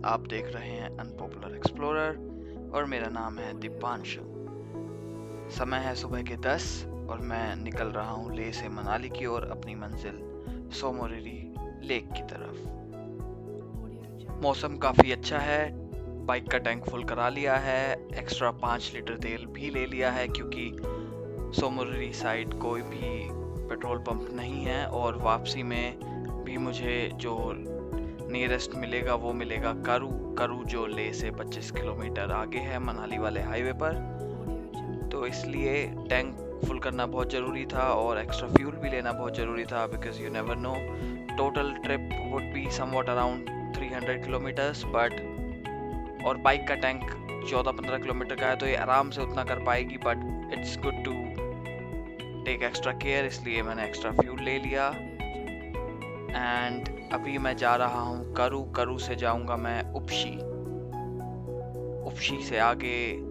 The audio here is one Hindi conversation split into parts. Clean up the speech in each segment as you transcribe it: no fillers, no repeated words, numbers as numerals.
आप देख रहे हैं अनपॉपुलर एक्सप्लोरर और मेरा नाम है दीपांशु। समय है सुबह के 10 और मैं निकल रहा हूँ लेह से मनाली की ओर अपनी मंजिल सोमोरिरी लेक की तरफ। मौसम काफ़ी अच्छा है, बाइक का टैंक फुल करा लिया है, एक्स्ट्रा 5 लीटर तेल भी ले लिया है क्योंकि सोमोरिरी साइड कोई भी पेट्रोल पंप नहीं है और वापसी में भी मुझे जो नियरेस्ट मिलेगा वो मिलेगा करू जो लेह से 25 किलोमीटर आगे है मनाली वाले हाईवे पर। तो इसलिए टैंक फुल करना बहुत ज़रूरी था और एक्स्ट्रा फ्यूल भी लेना बहुत ज़रूरी था because you never know, total trip would be somewhat around 300 kilometres but, और बाइक का टैंक 14-15 किलोमीटर का है तो ये आराम से उतना कर पाएगी, but it's good to take extra care, इसलिए मैंने एक्स्ट्रा फ्यूल ले लिया। एंड अभी मैं जा रहा हूँ करू से जाऊँगा मैं उपशी से आगे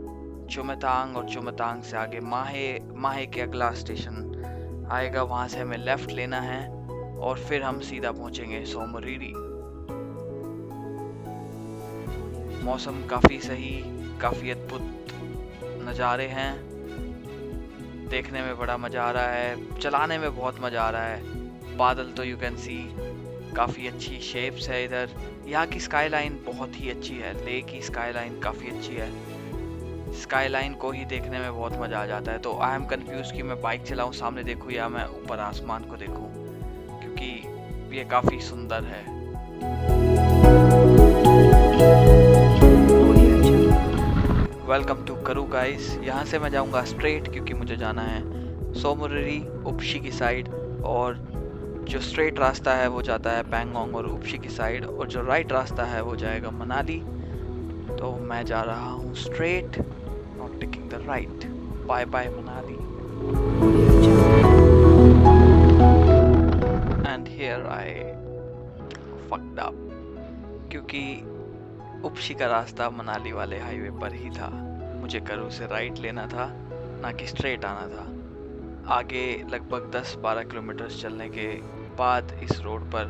चुमतांग और चुमतांग से आगे माहे के अगला स्टेशन आएगा, वहाँ से हमें लेफ़्ट लेना है और फिर हम सीधा पहुँचेंगे सोमोरिरी। मौसम काफ़ी सही, काफ़ी अद्भुत नज़ारे हैं, देखने में बड़ा मज़ा आ रहा है, चलाने में बहुत मज़ा आ रहा है। बादल तो यू कैन सी काफ़ी अच्छी शेप्स है इधर। यहाँ की स्काईलाइन बहुत ही अच्छी है, लेह की स्काईलाइन काफ़ी अच्छी है, स्काईलाइन को ही देखने में बहुत मज़ा आ जाता है। तो आई एम कंफ्यूज कि मैं बाइक चलाऊँ सामने देखूँ या मैं ऊपर आसमान को देखूँ, क्योंकि ये काफ़ी सुंदर है। वेलकम टू करू गाइस। यहाँ से मैं जाऊँगा स्ट्रेट क्योंकि मुझे जाना है सोमोरिरी उपशी की साइड, और जो स्ट्रेट रास्ता है वो जाता है पैंगोंग और उपशी की साइड, और जो राइट रास्ता है वो जाएगा मनाली। तो मैं जा रहा हूँ straight, not taking the right. Bye bye Manali. And here I fucked up क्योंकि उपशी का रास्ता मनाली वाले हाईवे पर ही था, मुझे करू से राइट लेना था ना कि स्ट्रेट आना था। आगे लगभग 10-12 किलोमीटर चलने के बाद इस रोड पर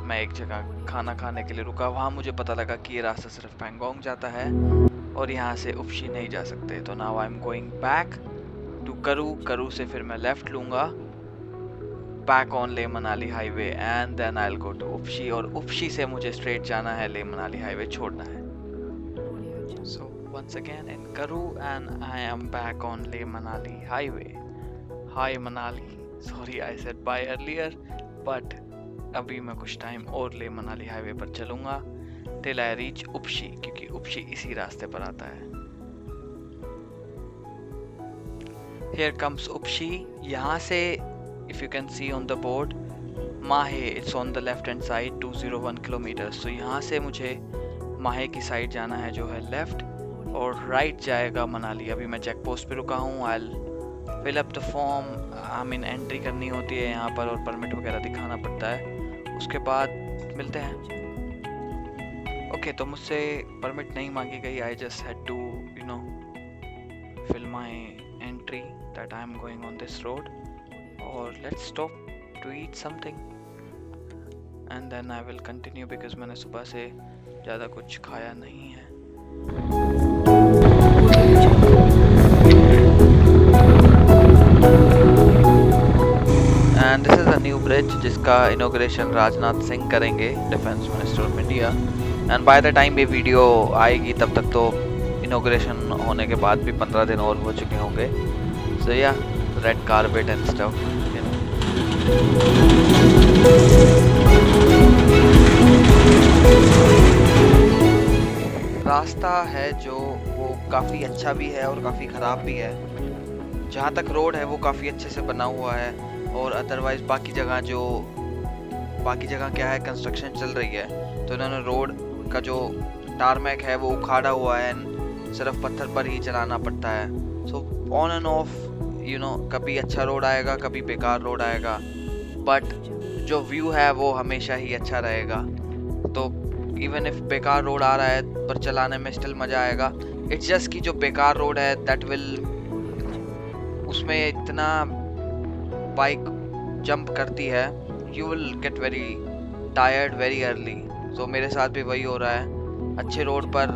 मैं एक जगह खाना खाने के लिए रुका। वहाँ मुझे पता लगा कि ये रास्ता सिर्फ पैंगोंग जाता है और यहाँ से उपशी नहीं जा सकते। तो now I am going back to Karu से फिर मैं लेफ़्ट लूँगा back on Leh Manali highway and then I will go to Upshi, और उपशी से मुझे स्ट्रेट जाना है, लेह मनाली हाईवे छोड़ना है। सो वंस अगेन इन करू and I am back on Leh Manali highway. Hi Manali, sorry I said bye earlier, but अभी मैं कुछ टाइम और लेह मनाली हाईवे पर चलूँगा टिल आई रीच उपशी, क्योंकि उपशी इसी रास्ते पर आता है। Here comes Upshi. यहाँ से if you can see on the board Mahe, it's on the left hand side 201 kilometre. So यहाँ से मुझे माहे की साइड जाना है जो है लेफ्ट, और राइट जाएगा मनाली। अभी मैं चेक पोस्ट पे रुका हूँ, आई fill up the form, I mean entry करनी होती है यहाँ पर और परमिट वगैरह दिखाना पड़ता है, उसके बाद मिलते हैं। ओके, तो मुझसे परमिट नहीं मांगी गई, I just had to you know fill my entry that I am going on this road, और let's stop to eat something and then I will continue because मैंने सुबह से ज़्यादा कुछ खाया नहीं है। And this is a new bridge जिसका इनॉग्रेशन राजनाथ सिंह करेंगे, defence minister of India. And by the time ये वीडियो आएगी तब तक तो इनॉग्रेशन होने के बाद भी 15 दिन और हो चुके होंगे। सो या रेड कारपेट एंड स्टफ। रास्ता है जो वो काफ़ी अच्छा भी है और काफ़ी ख़राब भी है। जहाँ तक रोड है वो काफ़ी अच्छे से बना हुआ है, और अदरवाइज़ बाकी जगह क्या है, कंस्ट्रक्शन चल रही है तो इन्होंने रोड का जो टारमैक है वो उखाड़ा हुआ है, सिर्फ पत्थर पर ही चलाना पड़ता है। So on end of you know, कभी अच्छा रोड आएगा कभी बेकार रोड आएगा, बट जो व्यू है वो हमेशा ही अच्छा रहेगा। तो इवन इफ बेकार रोड आ रहा है पर चलाने में स्टिल मज़ा आएगा। इट्स जस्ट कि जो बेकार रोड है दैट विल, उसमें इतना बाइक जंप करती है, you will get very tired very early. So मेरे साथ भी वही हो रहा है अच्छे रोड पर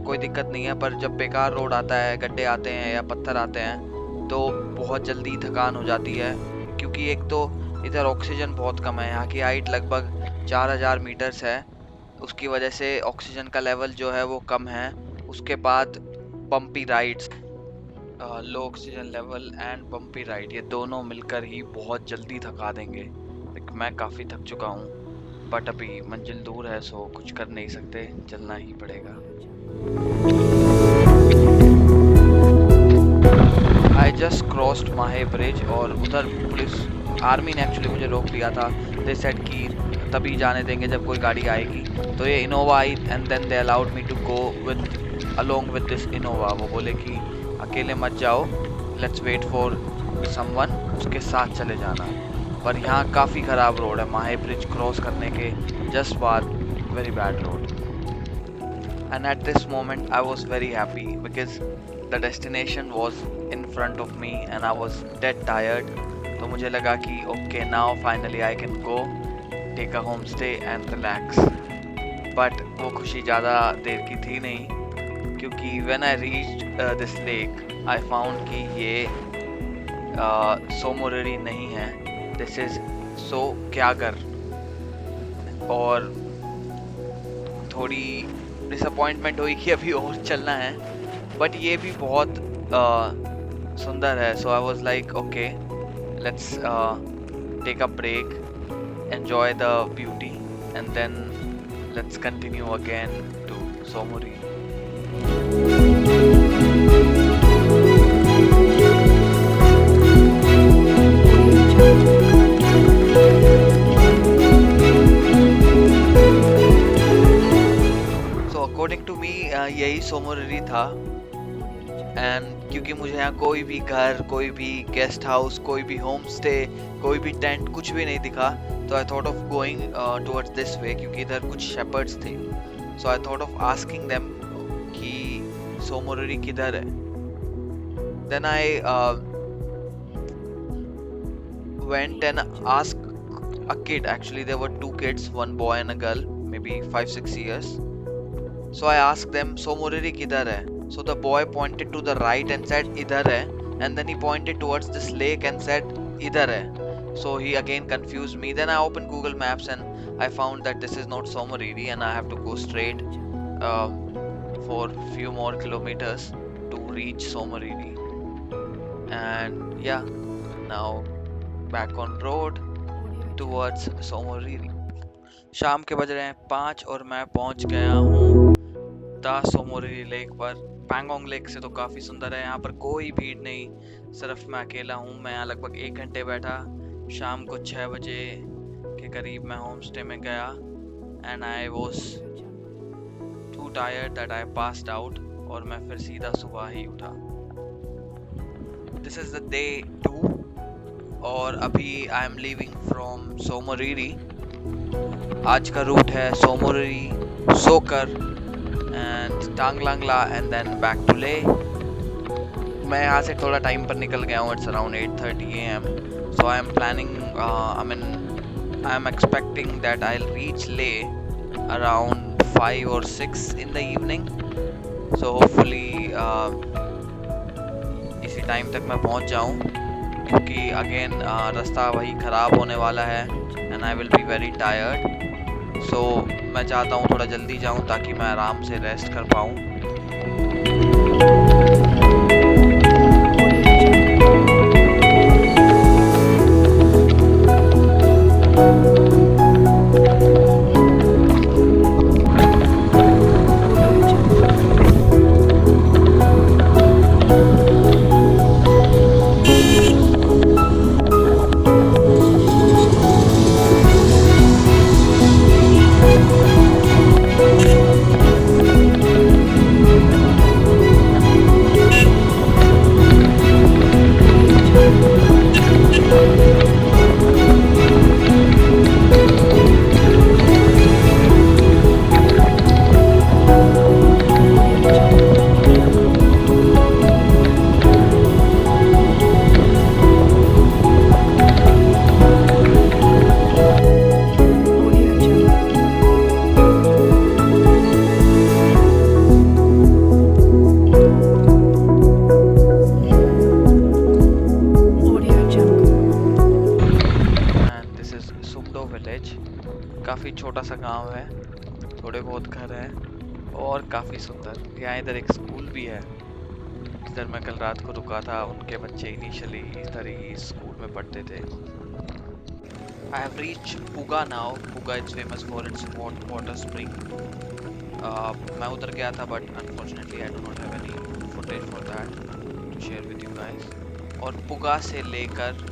कोई दिक्कत नहीं है, पर जब बेकार रोड आता है, गड्ढे आते हैं या पत्थर आते हैं, तो बहुत जल्दी थकान हो जाती है। क्योंकि एक तो इधर ऑक्सीजन बहुत कम है, यहाँ की हाइट लगभग 4000 मीटर्स है, उसकी वजह से ऑक्सीजन का लेवल जो है वो कम है। उसके बाद bumpy rides, low oxygen level and bumpy ride, ये दोनों मिलकर ही बहुत जल्दी थका देंगे। मैं काफ़ी थक चुका हूँ, बट अभी मंजिल दूर है, सो कुछ कर नहीं सकते, चलना ही पड़ेगा। आई जस्ट क्रॉस्ड माहे ब्रिज, और उधर पुलिस आर्मी ने एक्चुअली मुझे रोक लिया था। दे सेड कि तभी जाने देंगे जब कोई गाड़ी आएगी। तो ये इनोवा आई and then they allowed me to go with along with this Innova. वो बोले कि अकेले मत जाओ, लेट्स वेट फॉर समवन, उसके साथ चले जाना। पर यहाँ काफ़ी ख़राब रोड है, माहे ब्रिज क्रॉस करने के जस्ट बाद very bad road. And at this moment I was very happy because the destination was in front of me and I was dead tired. तो मुझे लगा कि okay now finally I can go take a home stay and relax. But वो खुशी ज़्यादा देर की थी नहीं, क्योंकि when I reached this lake I found कि ये सोमोरिरी नहीं है, दिस इज सो क्यागर। और थोड़ी डिसअपॉइंटमेंट हुई कि अभी और चलना है, बट ये भी बहुत सुंदर है। So I was like okay let's take a break, enjoy the beauty, and then let's continue again to Somori. So according to me यही सोमोरिरी था। एंड क्योंकि मुझे यहाँ कोई भी घर, कोई भी गेस्ट हाउस, कोई भी होम स्टे, कोई भी टेंट, कुछ भी नहीं दिखा, तो I thought of going towards this way, क्योंकि इधर कुछ शेपर्ड्स थे। So I thought of asking them कि सोमोरिरी किधर है। Then I went and asked a kid, actually there were 2 kids, one boy and a girl, maybe 5-6 years. So I asked them Somoriri kidhar hai? So the boy pointed to the right and said idhar hai, and then he pointed towards this lake and said idhar hai. So he again confused me. Then I opened Google Maps and I found that this is not Somoriri and I have to go straight for few more kilometers to reach Somoriri. And yeah, now back on road towards Somoriri. शाम के बज रहे हैं 5 और मैं पहुंच गया हूँ द सोमोरिरी लेक पर। पैंगोंग लेक से तो काफ़ी सुंदर है, यहाँ पर कोई भीड़ नहीं, सिर्फ मैं अकेला हूँ। मैं यहाँ लगभग 1 घंटे बैठा। शाम को 6 बजे के करीब मैं होम स्टे में गया and I was to tired that I passed out, और मैं फिर सीधा सुबह ही उठा। दिस इज़ द डे 2 और अभी I am leaving from Tsomoriri. आज का रूट है Tsomoriri, Tsokar and Taglangla and then back to Leh. मैं यहाँ से थोड़ा टाइम पर निकल गया हूँ, it's around 8:30 AM. So I am planning, I am expecting that I will reach Leh around 5 or 6 in the evening. सो होपफुली इसी टाइम तक मैं पहुँच जाऊँ, क्योंकि अगेन रास्ता वही ख़राब होने वाला है and I will be very tired. So मैं चाहता हूँ थोड़ा जल्दी जाऊँ ताकि मैं आराम से रेस्ट कर पाऊँ। छोटा सा गांव है, थोड़े बहुत घर हैं और काफ़ी सुंदर। यहाँ इधर एक स्कूल भी है जिधर मैं कल रात को रुका था। उनके बच्चे इनिशियली इधर ही स्कूल में पढ़ते थे। I have reached Puga now. Puga is famous for its water spring. मैं उधर गया था but unfortunately I do not have any footage for that to share with you guys. और पुगा से लेकर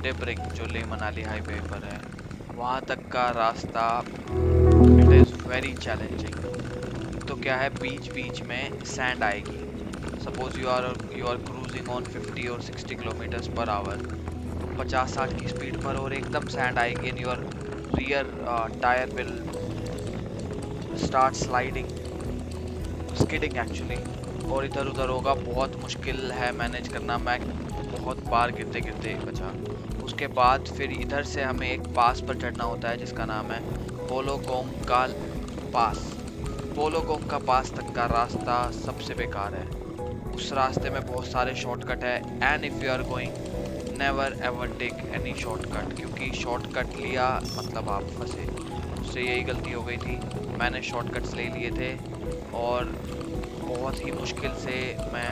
डेब्रिंग जो ले मनाली हाईवे पर है, वहाँ तक का रास्ता इट इज़ वेरी चैलेंजिंग। तो क्या है, बीच बीच में सैंड आएगी। Suppose you are cruising on 50 और 60 किलोमीटर्स पर आवर, 50-60 की स्पीड पर, और एकदम सैंड आएगी and your rear tyre will start sliding, skidding actually, और इधर उधर होगा। बहुत मुश्किल है मैनेज करना। मैं बहुत बार गिरते गिरते बचा। उसके बाद फिर इधर से हमें एक पास पर चढ़ना होता है जिसका नाम है बोलोगोंग का पास। बोलोगोंग का पास तक का रास्ता सबसे बेकार है। उस रास्ते में बहुत सारे शॉर्टकट है and if you are going never ever take any shortcut, क्योंकि शॉर्टकट लिया मतलब आप फंसे। उससे यही गलती हो गई थी, मैंने शॉर्टकट्स ले लिए थे और बहुत ही मुश्किल से मैं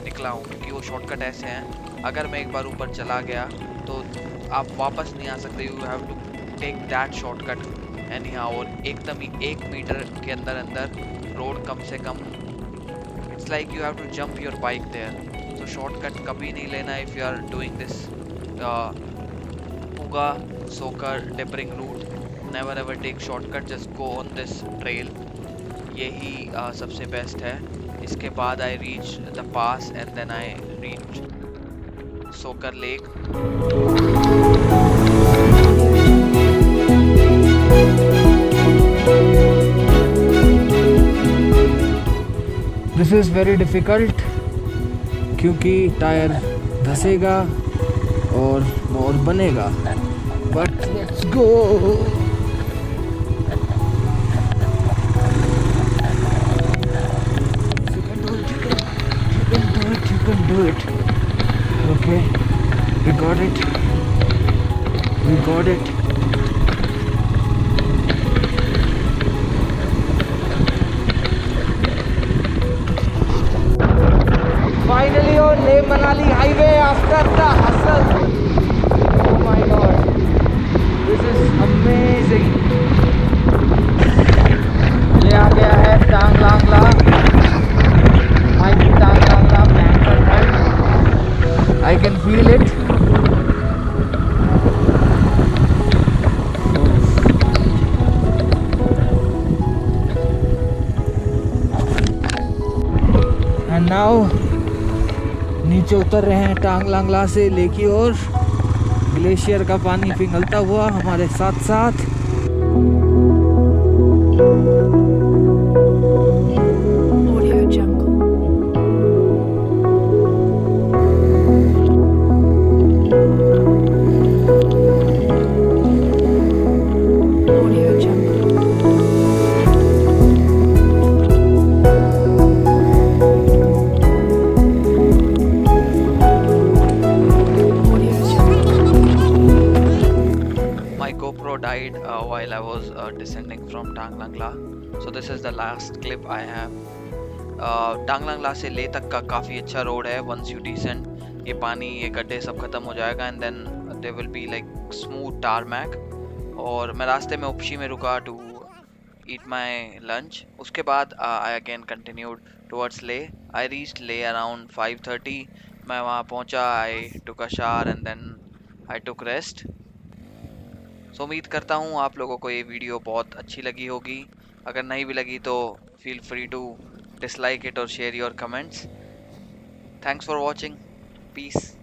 निकला हूँ, क्योंकि वो शॉर्टकट ऐसे हैं अगर मैं एक बार ऊपर चला गया तो आप वापस नहीं आ सकते। You have to take that shortcut anyhow, और एकदम ही 1 मीटर के अंदर अंदर रोड कम से कम, it's like you have to jump your bike there. So shortcut कभी नहीं लेना if you are doing this Puga Tsokar Debring route. Never ever take shortcut, just go on this trail. यही सबसे बेस्ट है। इसके बाद I reach the pass and then I reach Tsokar lake. This is very difficult क्योंकि टायर धसेगा और बनेगा, but let's go. You can do it. Okay, we got it. Finally on Leh Manali highway after the hustle. Oh my god, this is amazing. ये आ गया है टांग लांगला, mighty टांग लांगला Bangkok ride. I can feel it. And now नीचे उतर रहे हैं टांग लांगला से लेक की ओर। ग्लेशियर का पानी पिघलता हुआ हमारे साथ साथ। Died while I was descending from Tang Langla. So this is the last clip I have. Tang Langla से ले तक का काफ़ी अच्छा रोड है। once you descend, ये पानी, ये गड्ढे सब खत्म हो जाएगा and then there will be like smooth tarmac. और मैं रास्ते में उपशी में रुका to eat my lunch. उसके बाद I again continued towards Leh. I reached Leh around 5:30. मैं वहाँ पहुँचा, I took a shower and then I took rest. सो उम्मीद करता हूँ आप लोगों को ये वीडियो बहुत अच्छी लगी होगी। अगर नहीं भी लगी तो feel free to dislike it और share your comments. Thanks for watching. Piece.